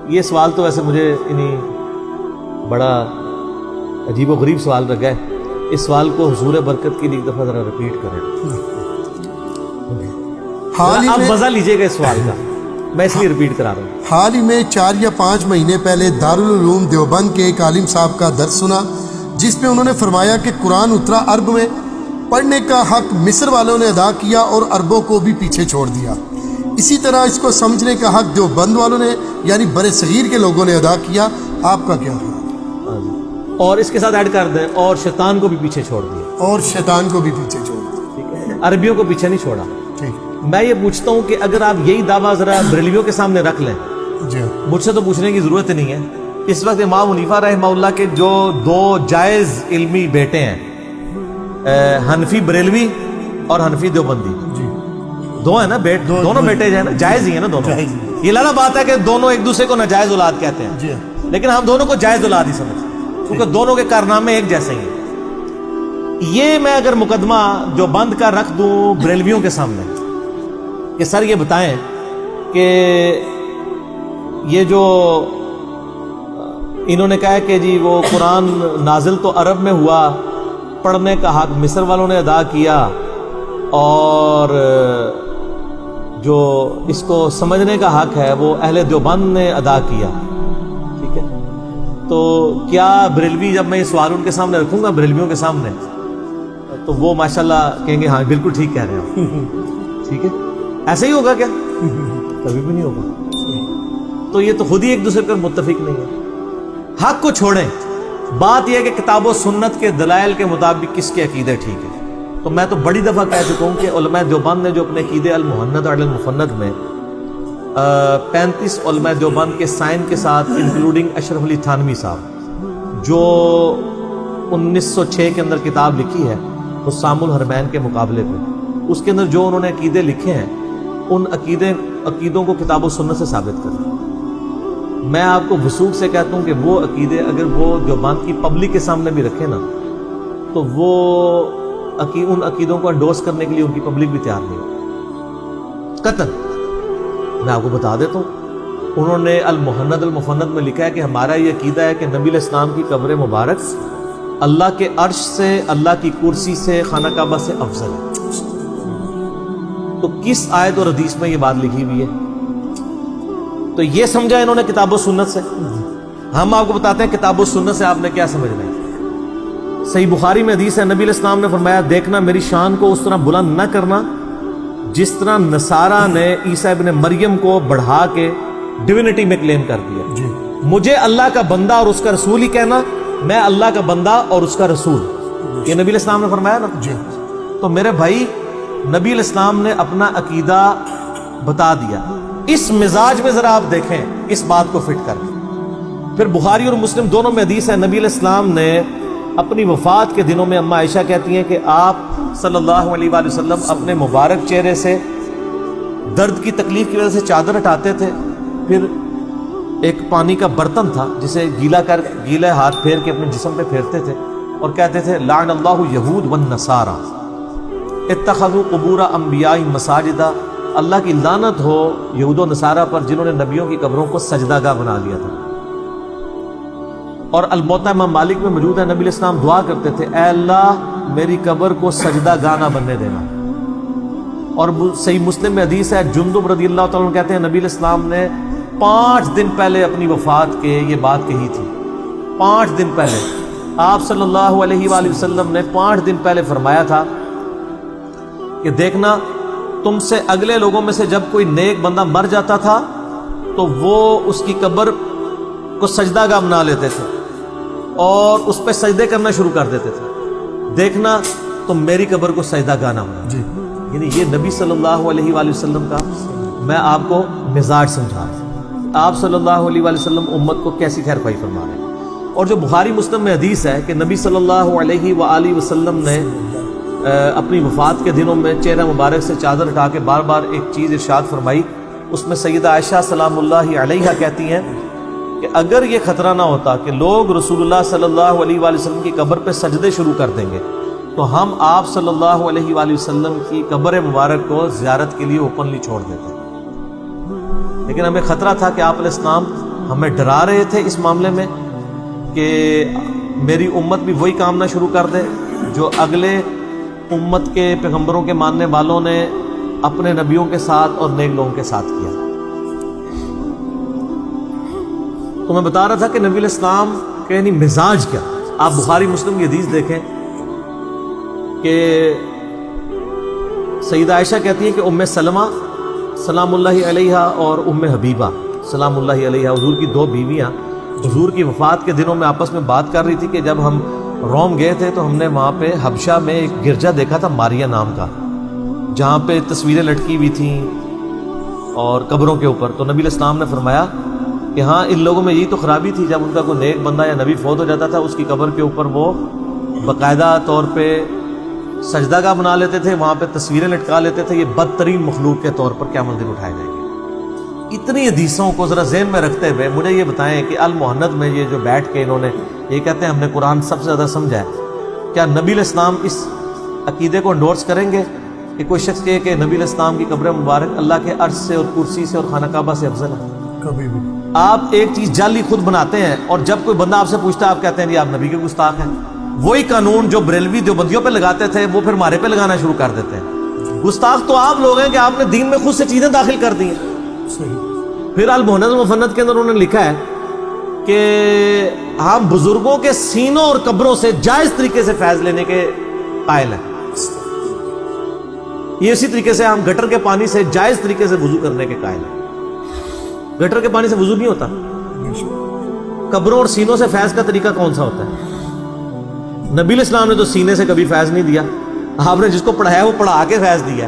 یہ سوال تو ویسے مجھے بڑا عجیب و غریب سوال لگا ہے. اس سوال کو حضور برکت کے لیے ایک دفعہ ذرا ریپیٹ کریں. آپ مزہ لیجیے گا اس سوال کا, میں اس لیے ریپیٹ کرا رہا ہوں. حال ہی میں 4 یا 5 مہینے پہلے دارالعلوم دیوبند کے ایک عالم صاحب کا درس سنا, جس میں انہوں نے فرمایا کہ قرآن اترا عرب میں, پڑھنے کا حق مصر والوں نے ادا کیا اور عربوں کو بھی پیچھے چھوڑ دیا. اسی طرح اس کو سمجھنے کا حق دیوبند والوں نے یعنی بر صغیر کے لوگوں نے ادا کیا. آپ کا کیا خیال؟ اور اس کے ساتھ ایڈ کر دیں اور شیطان کو بھی پیچھے چھوڑ دیا. اور شیطان کو بھی پیچھے چھوڑ دیا. ٹھیک ہے, عربیوں کو پیچھے نہیں چھوڑا. ٹھیک. میں یہ پوچھتا ہوں کہ اگر آپ یہی دعویٰ ذرا بریلویوں کے سامنے رکھ لیں, جی مجھ سے تو پوچھنے کی ضرورت نہیں ہے. اس وقت امام حنیفہ رحمہ اللہ کے جو 2 جائز علمی بیٹے ہیں, حنفی بریلوی اور حنفی دیوبندی, جی 2 ہیں نا دونوں بیٹے جو ہیں نا جائز ہی ہیں نا دونوں. یہ لانا بات ہے کہ دونوں ایک دوسرے کو ناجائز اولاد کہتے ہیں, جی لیکن ہم دونوں کو جائز اولاد ہی سمجھتے ہیں کیونکہ دونوں کے کارنامے ایک جیسے ہیں. یہ میں اگر مقدمہ جو بند کر رکھ دوں بریلویوں کے سامنے کہ سر یہ بتائیں کہ یہ جو انہوں نے کہا کہ جی وہ قرآن نازل تو عرب میں ہوا, پڑھنے کا حق مصر والوں نے ادا کیا, اور جو اس کو سمجھنے کا حق ہے وہ اہل دیوبند نے ادا کیا. ٹھیک ہے, تو کیا بریلوی, جب میں یہ سوال ان کے سامنے رکھوں گا بریلویوں کے سامنے, تو وہ ماشاءاللہ کہیں گے ہاں بالکل ٹھیک کہہ رہے ہو. ٹھیک ہے, ایسے ہی ہوگا کیا؟ کبھی بھی نہیں ہوگا. تو یہ تو خود ہی ایک دوسرے پر متفق نہیں ہے. حق کو چھوڑیں, بات یہ ہے کہ کتاب و سنت کے دلائل کے مطابق کس کے عقیدے ٹھیک ہے. تو میں تو بڑی دفعہ کہہ چکا ہوں کہ علماء دیوبند نے جو اپنے عقیدے المحند اور المفند میں 35 علماء دیوبند کے سائن کے ساتھ انکلوڈنگ اشرف علی تھانوی صاحب جو 1906 کے اندر کتاب لکھی ہے حسام الحرمین کے مقابلے پہ, اس کے اندر جو انہوں نے عقیدے لکھے ہیں ان عقیدوں کو کتاب و سنت سے ثابت کریں. میں آپ کو وثوق سے کہتا ہوں کہ وہ عقیدے اگر وہ دیوبند کی پبلک کے سامنے بھی رکھے نا تو وہ ان عقیدوں کو انڈورس کرنے کے لیے ان کی پبلک بھی تیار نہیں قطعاً. میں آپ کو بتا دیتا ہوں, انہوں نے المحند المفند میں لکھا ہے کہ ہمارا یہ عقیدہ ہے کہ نبی علیہ السلام کی قبر مبارک اللہ کے عرش سے, اللہ کی کرسی سے, خانہ کعبہ سے افضل ہے. تو کس آیت اور حدیث میں یہ بات لکھی ہوئی ہے؟ تو یہ سمجھا انہوں نے کتاب و سنت سے. ہم آپ کو بتاتے ہیں کتاب و سنت سے آپ نے کیا سمجھنا ہے. صحیح بخاری میں حدیث ہے, نبی علیہ السلام نے فرمایا دیکھنا میری شان کو اس طرح بلند نہ کرنا جس طرح نصارہ نے عیسیٰ ابن مریم کو بڑھا کے ڈیوینٹی میں کلیم کر دیا. جی مجھے اللہ کا بندہ اور اس کا رسول ہی کہنا, میں اللہ کا بندہ اور اس کا رسول, یہ نبی علیہ السلام نے فرمایا نا. جی تو میرے بھائی نبی علیہ السلام نے اپنا عقیدہ بتا دیا. اس مزاج میں ذرا آپ دیکھیں اس بات کو فٹ کر. پھر بخاری اور مسلم دونوں میں حدیث ہے, نبی علیہ السلام نے اپنی وفات کے دنوں میں اما عائشہ کہتی ہیں کہ آپ صلی اللہ علیہ وآلہ وسلم اپنے مبارک چہرے سے درد کی تکلیف کی وجہ سے چادر ہٹاتے تھے, پھر ایک پانی کا برتن تھا جسے گیلا ہاتھ پھیر کے اپنے جسم پہ پھیرتے تھے اور کہتے تھے لعن اللہ یہود والنصارى اتخذوا قبور انبیاء مساجدا, اللہ کی لعنت ہو یہود و نصارہ پر جنہوں نے نبیوں کی قبروں کو سجدہ گاہ بنا لیا تھا. اور الموطا امام مالک میں موجود ہے, نبی علیہ السلام دعا کرتے تھے اے اللہ میری قبر کو سجدہ گاہ نہ بننے دینا. اور صحیح مسلم میں حدیث ہے, جندب رضی اللہ تعالیٰ عنہ کہتے ہیں نبی علیہ السلام نے 5 دن پہلے اپنی وفات کے یہ بات کہی تھی. 5 دن پہلے آپ صلی اللہ علیہ وآلہ وسلم نے 5 دن پہلے فرمایا تھا کہ دیکھنا تم سے اگلے لوگوں میں سے جب کوئی نیک بندہ مر جاتا تھا تو وہ اس کی قبر کو سجدہ گاہ بنا لیتے تھے اور اس پہ سجدے کرنا شروع کر دیتے تھے, دیکھنا تم میری قبر کو سجدہ گاہ نہ بنا. جی یعنی یہ نبی صلی اللہ علیہ وآلہ وسلم کا میں آپ کو مزاج سمجھا رہا ہوں, آپ صلی اللہ علیہ وآلہ وسلم امت کو کیسی خیر خواہی فرما رہے ہیں. اور جو بخاری مسلم میں حدیث ہے کہ نبی صلی اللہ علیہ وآلہ وسلم نے اپنی وفات کے دنوں میں چہرہ مبارک سے چادر ہٹا کے بار بار ایک چیز ارشاد فرمائی. اس میں سیدہ عائشہ سلام اللہ علیہا کہتی ہیں کہ اگر یہ خطرہ نہ ہوتا کہ لوگ رسول اللہ صلی اللہ علیہ وآلہ وسلم کی قبر پہ سجدے شروع کر دیں گے تو ہم آپ صلی اللہ علیہ وآلہ وسلم کی قبر مبارک کو زیارت کے لیے اوپنلی چھوڑ دیتے. لیکن ہمیں خطرہ تھا کہ آپ علیہ السلام ہمیں ڈرا رہے تھے اس معاملے میں کہ میری امت بھی وہی کام نہ شروع کر دے جو اگلے امت کے پیغمبروں کے ماننے والوں نے اپنے نبیوں کے ساتھ اور نیک لوگوں کے ساتھ کیا. تو میں بتا رہا تھا کہ نبی علیہ السلام کے یعنی مزاج کیا. آپ بخاری مسلم کی حدیث دیکھیں کہ سیدہ عائشہ کہتی ہے کہ ام سلمہ سلام اللہ علیہا اور ام حبیبہ سلام اللہ علیہا حضور کی 2 بیویاں حضور کی وفات کے دنوں میں آپس میں بات کر رہی تھی کہ جب ہم روم گئے تھے تو ہم نے وہاں پہ حبشہ میں ایک گرجا دیکھا تھا ماریا نام کا, جہاں پہ تصویریں لٹکی ہوئی تھیں اور قبروں کے اوپر. تو نبی علیہ السلام نے فرمایا کہ ہاں ان لوگوں میں یہی تو خرابی تھی, جب ان کا کوئی نیک بندہ یا نبی فوت ہو جاتا تھا اس کی قبر کے اوپر وہ باقاعدہ طور پہ سجدہ گاہ بنا لیتے تھے, وہاں پہ تصویریں لٹکا لیتے تھے. یہ بدترین مخلوق کے طور پر قیامت دن اٹھائے جائیں گے. اتنی حدیثوں کو ذرا ذہن میں رکھتے ہوئے مجھے یہ بتائیں کہ المحند میں یہ جو بیٹھ کے انہوں نے یہ کہتے ہیں ہم نے قرآن سب سے زیادہ سمجھا ہے, کیا نبی علیہ السلام اس عقیدے کو انڈورس کریں گے کہ کوئی شخص کہے کہ نبی علیہ السلام کی قبر مبارک اللہ کے عرش سے اور کرسی سے اور خانہ کعبہ سے افضل ہے؟ کبھی بھی. آپ ایک چیز جعلی خود بناتے ہیں اور جب کوئی بندہ آپ سے پوچھتا ہے آپ کہتے ہیں جی آپ نبی کے گستاخ ہیں. وہی قانون جو بریلوی دیوبندیوں پہ لگاتے تھے وہ پھر ہمارے پہ لگانا شروع کر دیتے ہیں. گستاخ تو آپ لوگ ہیں کہ آپ نے دین میں خود سے چیزیں داخل کر دی ہیں. پھر المحند المفند کے اندر انہوں نے لکھا ہے کہ ہم بزرگوں کے سینوں اور قبروں سے جائز طریقے سے فیض لینے کے قائل ہیں. یہ اسی طریقے سے ہم گٹر کے پانی سے جائز طریقے سے وضو کرنے کے قائل ہیں. گٹر کے پانی سے وضو نہیں ہوتا. قبروں اور سینوں سے فیض کا طریقہ کون سا ہوتا ہے؟ نبی علیہ السلام نے تو سینے سے کبھی فیض نہیں دیا. آپ نے جس کو پڑھایا وہ پڑھا کے فیض دیا.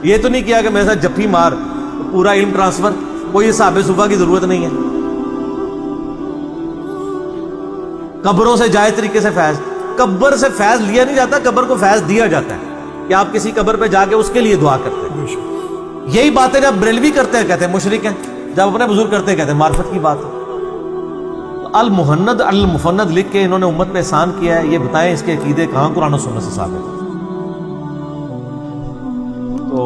یہ تو نہیں کیا کہ میرے ساتھ جفی مار پورا علم ٹرانسفر. کوئی صحابہ صوفہ کی ضرورت نہیں ہے. قبروں سے جائز طریقے سے فیض, قبر سے فیض لیا نہیں جاتا, قبر کو فیض دیا جاتا ہے کہ آپ کسی قبر پہ جا کے اس کے لیے دعا کرتے ہیں. یہی باتیں جب بریلوی کرتے ہیں کہتے ہیں مشرک ہیں, جب اپنے بزرگ کرتے ہیں کہتے ہیں معرفت کی بات ہے. المحند المفند لکھ کے انہوں نے امت پہ احسان کیا ہے. یہ بتائیں اس کے عقیدے کہاں قرآن و سنت سے ثابت ہے؟ تو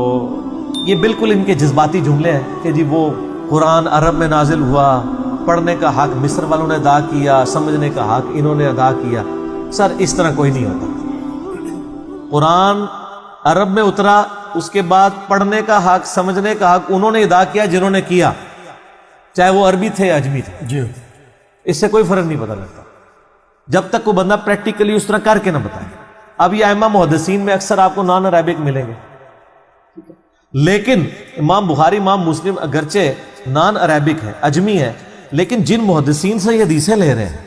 یہ بالکل ان کے جذباتی جملے ہیں کہ جی وہ قرآن عرب میں نازل ہوا, پڑھنے کا حق مصر والوں نے ادا کیا, سمجھنے کا حق انہوں نے ادا کیا. سر اس طرح کوئی نہیں ہوتا. قرآن عرب میں اترا, اس کے بعد پڑھنے کا حق سمجھنے کا حق انہوں نے ادا کیا جنہوں نے کیا, چاہے وہ عربی تھے یا اجمی تھے. جی اس سے کوئی فرق نہیں پتہ لگتا جب تک کوئی بندہ پریکٹیکلی اس طرح کر کے نہ بتائے. اب یہ ائمہ محدثین میں اکثر آپ کو نان عربک ملیں گے, لیکن امام بخاری امام مسلم اگرچہ نان عربک ہے, اجمی ہے, لیکن جن محدثین سے یہ حدیثیں لے رہے ہیں,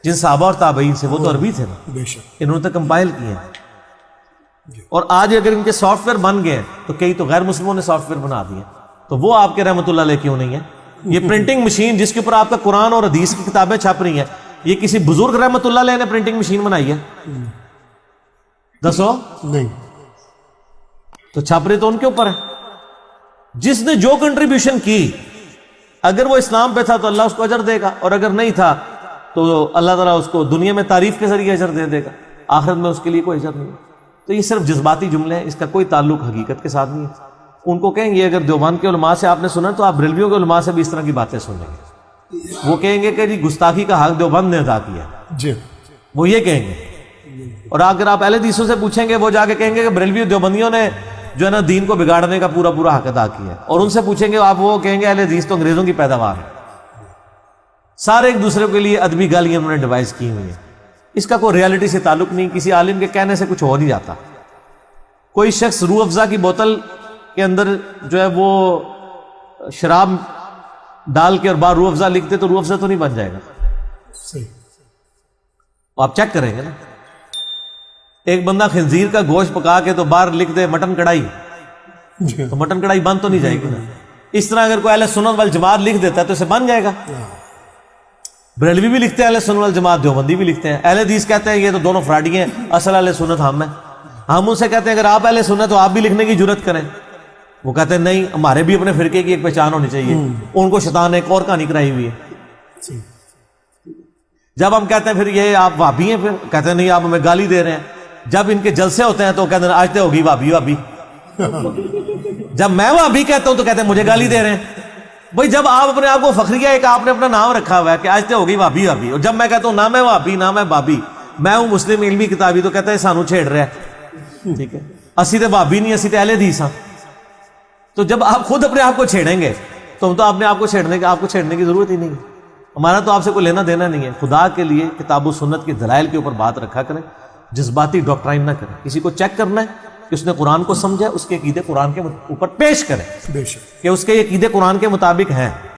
جن صحابہ اور تابعین سے, وہ تو عربی تھے نا, بے شک. انہوں نے تو کمپائل کیے ہیں. اور آج اگر ان کے سافٹ ویئر بن گئے ہیں تو کئی تو غیر مسلموں نے سافٹ ویئر بنا دیے, تو وہ آپ کے رحمۃ اللہ علیہ کیوں نہیں ہے؟ یہ پرنٹنگ مشین جس کے اوپر آپ کا قرآن اور حدیث کی کتابیں چھپ رہی ہیں, یہ کسی بزرگ رحمۃ اللہ علیہ نے پرنٹنگ مشین بنائی ہے؟ دسو. نہیں. تو چھپ رہی تو ان کے اوپر ہے. جس نے جو کنٹریبیوشن کی, اگر وہ اسلام پہ تھا تو اللہ اس کو اجر دے گا, اور اگر نہیں تھا تو اللہ تعالیٰ اس کو دنیا میں تعریف کے ذریعے اجر دے دے گا, آخرت میں اس کے لیے کوئی اجر نہیں. تو یہ صرف جذباتی جملے ہیں, اس کا کوئی تعلق حقیقت کے ساتھ نہیں ہے. ان کو کہیں گے اگر دیوبند کے علماء سے آپ نے سنا تو آپ بریلویوں کے علماء سے بھی اس طرح کی باتیں سنیں گے. وہ کہیں گے کہ جی گستاخی کا حق دیوبند نے ادا کیا. جی وہ یہ کہیں گے. اور اگر آپ اہل حدیثوں سے پوچھیں گے وہ جا کے کہیں گے کہ بریلوی دیوبندیوں نے جو ہے نا دین کو بگاڑنے کا پورا پورا حق ادا کیا ہے. اور ان سے پوچھیں گے آپ, وہ کہیں گے اہل حدیث تو انگریزوں کی پیداوار ہے. سارے ایک دوسرے کے لیے ادبی گالیاں انہوں نے ڈیوائز کی ہوئی ہیں. اس کا کوئی ریالٹی سے تعلق نہیں, کسی عالم کے کہنے سے کچھ ہو نہیں جاتا. کوئی شخص روح افزا کی بوتل کے اندر جو ہے وہ شراب ڈال کے اور باہر روح افزا لکھ دے تو روح افزا تو نہیں بن جائے گا. صحیح. آپ چیک کریں گے نا, ایک بندہ خنزیر کا گوشت پکا کے تو باہر لکھ دے مٹن کڑھائی, تو مٹن کڑھائی بند تو نہیں جائے گی نا. اس طرح اگر کوئی اہل سنت والجماعت لکھ دیتا ہے تو اسے بن جائے گا. بریلوی بھی لکھتے ہیں اہل سنت والجماعت, دیوبندی بھی لکھتے ہیں. اہل حدیث کہتے ہیں یہ تو دونوں فراڈی ہیں, اصل اہل سنت ہم ہیں. ہم ان سے کہتے ہیں اگر آپ اہل سنت تو آپ بھی لکھنے کی جرت کریں. وہ کہتے ہیں نہیں, ہمارے بھی اپنے فرقے کی ایک پہچان ہونی چاہیے. ان کو شیطان نے ایک اور کہانی کرائی ہوئی ہے. جب ہم کہتے ہیں پھر یہ آپ وہابی ہیں, پھر کہتے ہیں نہیں آپ ہمیں گالی دے رہے ہیں. جب ان کے جلسے ہوتے ہیں تو کہتے ہیں آج تو ہوگی وہابی وہابی. جب میں وہابی کہتا ہوں تو کہتے ہیں مجھے گالی دے رہے ہیں. بھائی جب آپ اپنے آپ کو فخریہ ایک آپ نے اپنا نام رکھا ہوا ہے کہ آج تو ہو گئی بھابی بھابی، اور جب میں کہتا ہوں نہ میں بھابی نہ میں بھابی، میں ہوں مسلم علمی کتابی، تو کہتا ہے سانو چھیڑ رہا ہے، ٹھیک ہے، اسی تے بھابی نہیں، اسی تے اہل حدیث ہاں۔ تو جب آپ خود اپنے آپ کو چھیڑیں گے تو ہم تو اپنے آپ کو چھیڑنے کی ضرورت ہی نہیں ہے، ہمارا تو آپ سے کوئی لینا دینا نہیں ہے۔ خدا کے لیے کتاب و سنت کے دلائل کے اوپر بات رکھا کریں، جذباتی ڈاکٹرائن نہ کریں۔ کسی کو چیک کرنا ہے کہ اس نے قرآن کو سمجھا، اس کے عقیدے قرآن کے اوپر پیش کریں بے شک۔ کہ اس کے عقیدے قرآن کے مطابق ہیں۔